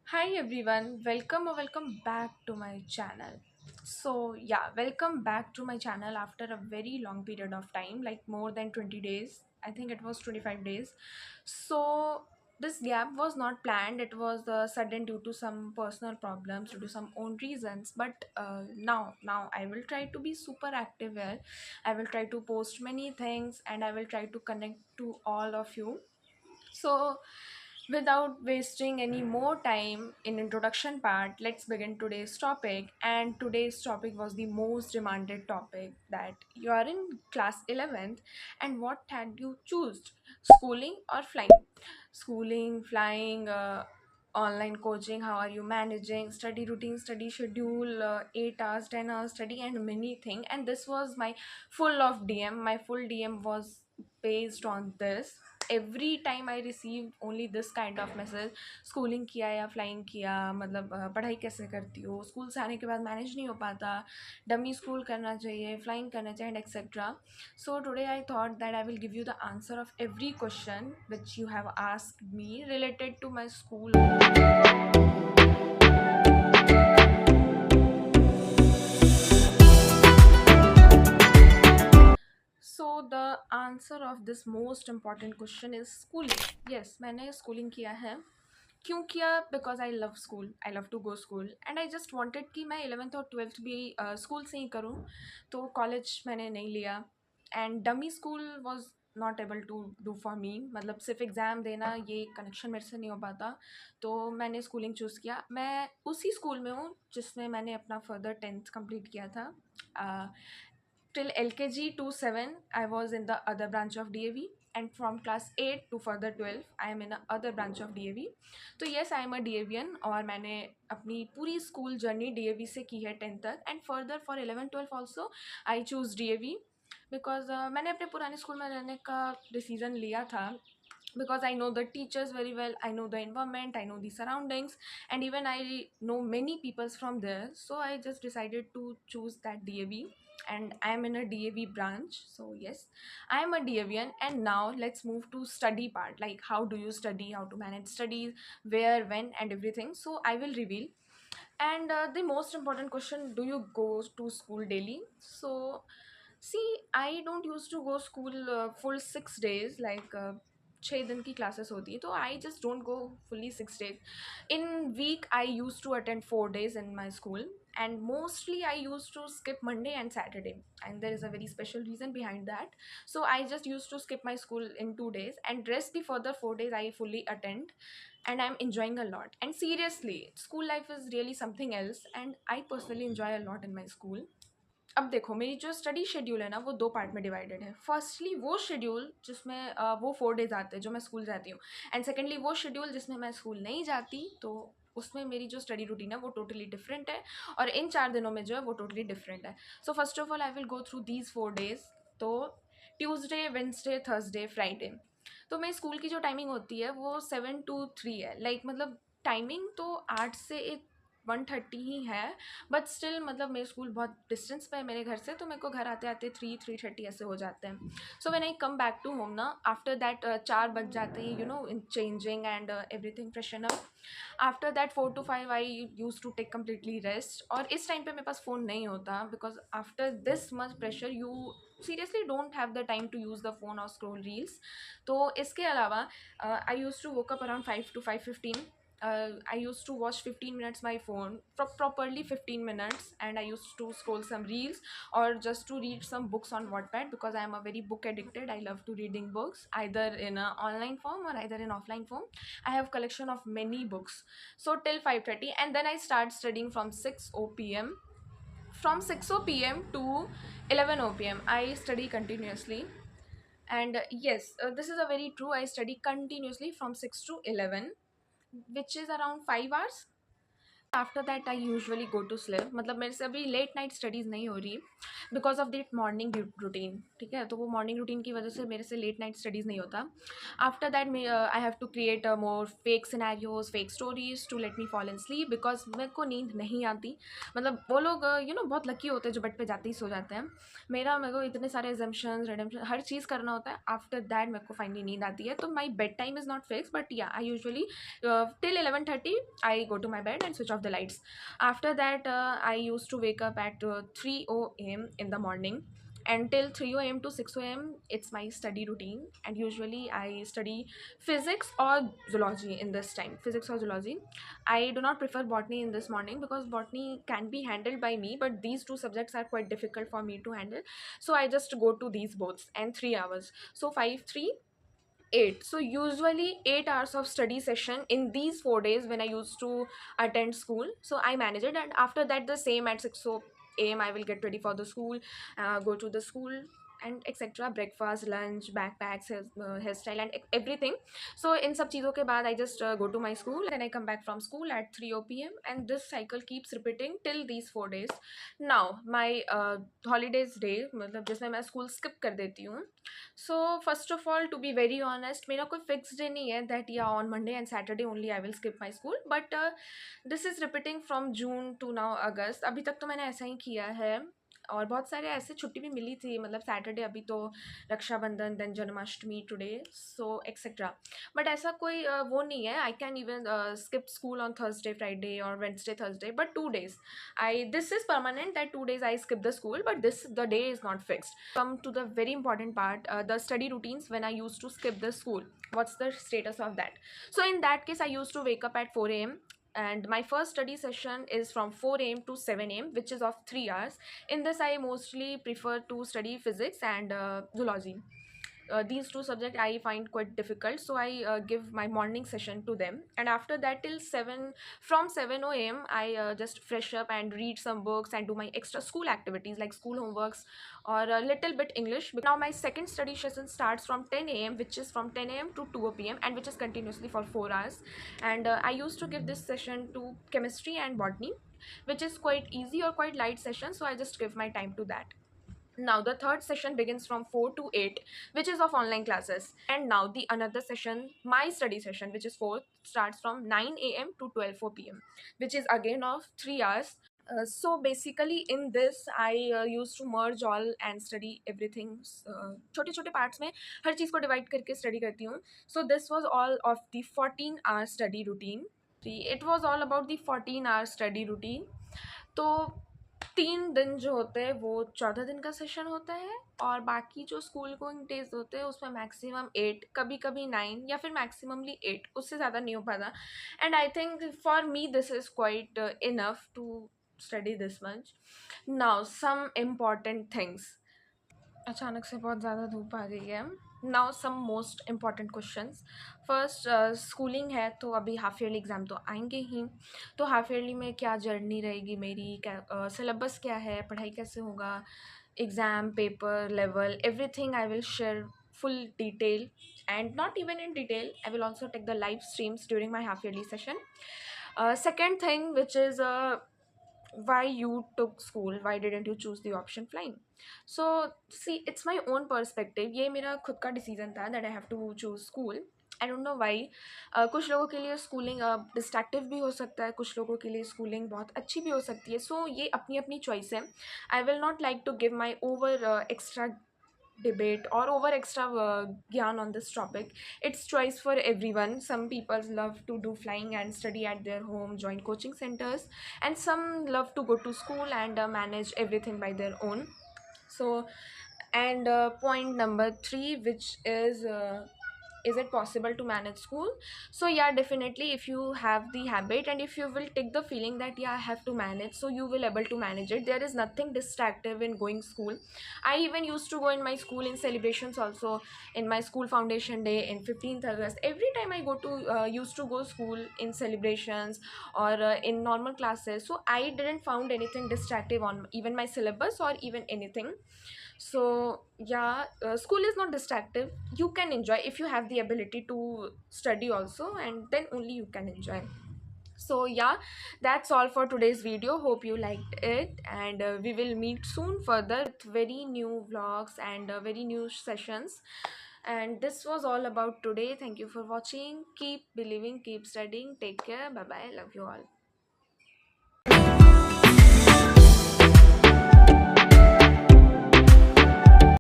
Hi everyone, welcome or welcome back to my channel. Welcome back to my channel after a very long period of time, like more than 20 days. I think it was 25 days. So, this gap was not planned, it was sudden due to some personal problems, due to some own reasons. But now I will try to be super active here. I will try to post many things and I will try to connect to all of you. So, without wasting any more time in introduction part, let's begin today's topic. And today's topic was the most demanded topic, that you are in class 11th and what had you choose? Schooling or flying? Schooling, flying, online coaching, how are you managing study routine, study schedule, 8 hours, 10 hours study and many thing. And this was my full of DM. My full DM was based on this. Every time I received only this kind of message, schooling किया या flying किया, मतलब पढ़ाई कैसे करती हो, school से आने के बाद मैनेज नहीं हो पाता, डमी स्कूल करना चाहिए, फ्लाइंग करना चाहिए and etcetera. So today I thought that I will give you the answer of every question which you have asked me related to my school. So the answer of this most important question is schooling. Yes, मैंने schooling किया है. क्यों किया? Because I love school, I love to go school and I just wanted कि मैं 11th और 12th भी school से ही करूँ. तो कॉलेज मैंने नहीं लिया and dummy school was not able to do for me. मतलब सिर्फ एग्ज़ाम देना ये कनेक्शन मेरे से नहीं हो पाता. तो मैंने स्कूलिंग चूज़ किया. मैं उसी स्कूल में हूँ जिसमें मैंने अपना फर्दर 10th कंप्लीट किया था. Till LKG to 7, I was in the other branch of DAV, and from class 8 to further 12, I am in a other branch of DAV. तो yes, I am a DAVian और मैंने अपनी पूरी school journey DAV से की है 10th तक. And further for 11 12 also I choose DAV because मैंने अपने पुराने स्कूल में रहने का डिसीज़न लिया था because I know the teachers very well, I know the environment, I know the surroundings, and even I know many peoples from there. So I just decided to choose that DAV, and I am in a DAV branch. So yes, I am a DAVian, and now let's move to study part. Like how do you study, how to manage studies, where, when, and everything. So I will reveal. And the most important question: do you go to school daily? So see, I don't used to go school full 6 days, like 6 दिन की classes होती है, तो I just don't go fully 6 days. In week I used to attend 4 days in my school, and mostly I used to skip Monday and Saturday, and there is a very special reason behind that. So I just used to skip my school in 2 days, and rest the further 4 days I fully attend, and I'm enjoying a lot. And seriously, school life is really something else, and I personally enjoy a lot in my school. अब देखो, मेरी जो study schedule है ना, वो 2 part में divided है. Firstly वो शेड्यूल जिसमें वो 4 डेज़ आते हैं जो मैं स्कूल जाती हूँ, एंड सेकेंडली वो शेड्यूल जिसमें मैं स्कूल नहीं जाती. तो उसमें मेरी जो स्टडी रूटीन है वो टोटली डिफरेंट है, और इन 4 दिनों में जो है वो टोटली डिफरेंट है. So first of all I will go through these 4 days. तो ट्यूसडे, वेंसडे, थर्सडे, फ्राइडे. तो मेरी स्कूल की जो टाइमिंग होती है वो 7 to 3 है. लाइक मतलब टाइमिंग तो 8 से 1:30 ही है, बट स्टिल मतलब मेरे स्कूल बहुत डिस्टेंस पे है मेरे घर से, तो मेरे को घर आते आते 3 3:30 ऐसे हो जाते हैं. So when I come back to home ना, आफ्टर दैट 4 बज जाते हैं, you know, in changing and everything freshen up. After that 4 to 5 I use to take completely rest. और इस टाइम पे मेरे पास फ़ोन नहीं होता, because after this much pressure you seriously don't have the time to use the phone और scroll reels. तो इसके अलावा I use to woke up around 5 to 5:15. I used to watch 15 minutes my phone, properly 15 minutes, and I used to scroll some reels or just to read some books on Wattpad, because I am a very book addicted. I love to reading books either in a online form or either in offline form. I have collection of many books. So till 5:30, and then I start studying from 6 p.m. From 6 p.m. to 11 p.m. I study continuously. And yes, this is a very true. I study continuously from 6 to 11, which is around 5 hours. After that I usually go to sleep, मतलब मेरे से अभी late night studies नहीं हो रही because of that morning routine, ठीक है। तो वो मॉर्निंग रूटीन की वजह से मेरे से लेट नाइट स्टडीज़ नहीं होता। After that may I have to create more fake scenarios, fake stories to let me fall in sleep, because मेरे को नींद नहीं आती। मतलब वो लोग यू नो बहुत लकी होते हैं जो बेड पे जाते ही सो जाते हैं। मेरे को इतने सारे एजम्पशंस, रिडेम्पशन, हर चीज़ करना होता है। आफ्टर दैट मेरे को फाइनली नींद आती है। तो my bed time is not fix, but या I usually till 11:30 I go to my bed and switch off the lights. After that I used to wake up at 3 a.m. in the morning, and till 3 a.m. to 6 a.m. it's my study routine. And usually I study physics or zoology in this time, physics or zoology. I do not prefer botany in this morning because botany can be handled by me, but these two subjects are quite difficult for me to handle. So I just go to these both and 3 hours, so 5 3 8. So usually 8 hours of study session in these 4 days when I used to attend school. So I manage it, and after that the same at 6 a.m. I will get ready for the school, go to the school and etc, breakfast, lunch, backpacks, hairstyle and everything. So in सब चीज़ों के बाद I just go to my school, then I come back from school at 3 p.m. and this cycle keeps repeating till these 4 days. Now my holidays day, मतलब जिसमें मैं school skip कर देती हूँ. So first of all, to be very honest, मेरा कोई fixed day नहीं है that yeah on Monday and Saturday only I will skip my school, but this is repeating from June to now August. अभी तक तो मैंने ऐसा ही किया है, और बहुत सारे ऐसे छुट्टी भी मिली थी, मतलब सैटरडे, अभी तो Rakshabandhan, then Janmashtami today, so etcetera. But ऐसा कोई वो नहीं है, I can even skip school on Thursday, Friday और Wednesday, Thursday, but 2 days I this is permanent that 2 days I skip the school, but this the day is not fixed. Come to the very important part, the study routines when I used to skip the school. What's the status of that? So in that case I used to wake up at 4 a.m. and my first study session is from 4 a.m. to 7 a.m., which is of 3 hours. In this I mostly prefer to study physics and zoology. These two subjects I find quite difficult, so I give my morning session to them, and after that till 7, from 7 a.m. I just fresh up and read some books and do my extra school activities like school homeworks or a little bit English. Now my second study session starts from 10 a.m., which is from 10 a.m. to 2 p.m. and which is continuously for 4 hours. And I used to give this session to chemistry and botany, which is quite easy or quite light session, so I just give my time to that. Now the third session begins from 4 to 8, which is of online classes. And now the another session, my study session, which is fourth, starts from 9 a.m. to 12 p.m., which is again of 3 hours. So basically in this I used to merge all and study everything, छोटे छोटे parts में हर चीज़ को divide करके study करती हूँ. So this was all of the 14-hour study routine. It was all about the 14-hour study routine. तो 3 दिन जो होते हैं वो 14 दिन का सेशन होता है, और बाकी जो स्कूल गोइंग डेज होते हैं उसमें मैक्सिमम 8, कभी कभी 9 या फिर मैक्सिममली 8, उससे ज़्यादा नहीं हो पाता. And I think for me this is quite enough to study this much. Now some important things. अचानक से बहुत ज़्यादा धूप आ गई है. Now some most important questions. First, schooling है तो अभी हाफ ईयरली एग्ज़ाम तो आएंगे ही. तो हाफ ईयरली में क्या जर्नी रहेगी मेरी, क्या सिलेबस क्या है, पढ़ाई कैसे होगा, exam, paper, level, everything I will share full detail, and not even in detail, I will also take the live streams during my half yearly session. Second thing, which is why you took school, why didn't you choose the option flying? So see, it's my own perspective, ये मेरा खुद का decision था that I have to choose school. I don't know why. कुछ लोगों के लिए schooling destructive भी हो सकता है, कुछ लोगों के लिए स्कूलिंग बहुत अच्छी भी हो सकती है. सो ये अपनी अपनी चॉइस है. I will not like to give my over extra debate or over extra gyan on this topic. It's choice for everyone. Some people love to do flying and study at their home, join coaching centers, and some love to go to school and manage everything by their own. So, and point number 3, which is it possible to manage school? So yeah, definitely, if you have the habit and if you will take the feeling that yeah I have to manage, so you will able to manage it. There is nothing distractive in going school. I even used to go in my school in celebrations also, in my school foundation day, in 15th August. Every time I go to used to go school in celebrations or in normal classes, so I didn't found anything distractive on even my syllabus or even anything. So yeah, school is not distractive. You can enjoy if you have the ability to study also, and then only you can enjoy. So yeah, that's all for today's video. Hope you liked it, and we will meet soon further with very new vlogs and very new sessions. And this was all about today. Thank you for watching. Keep believing, keep studying. Take care. Bye bye. Love you all.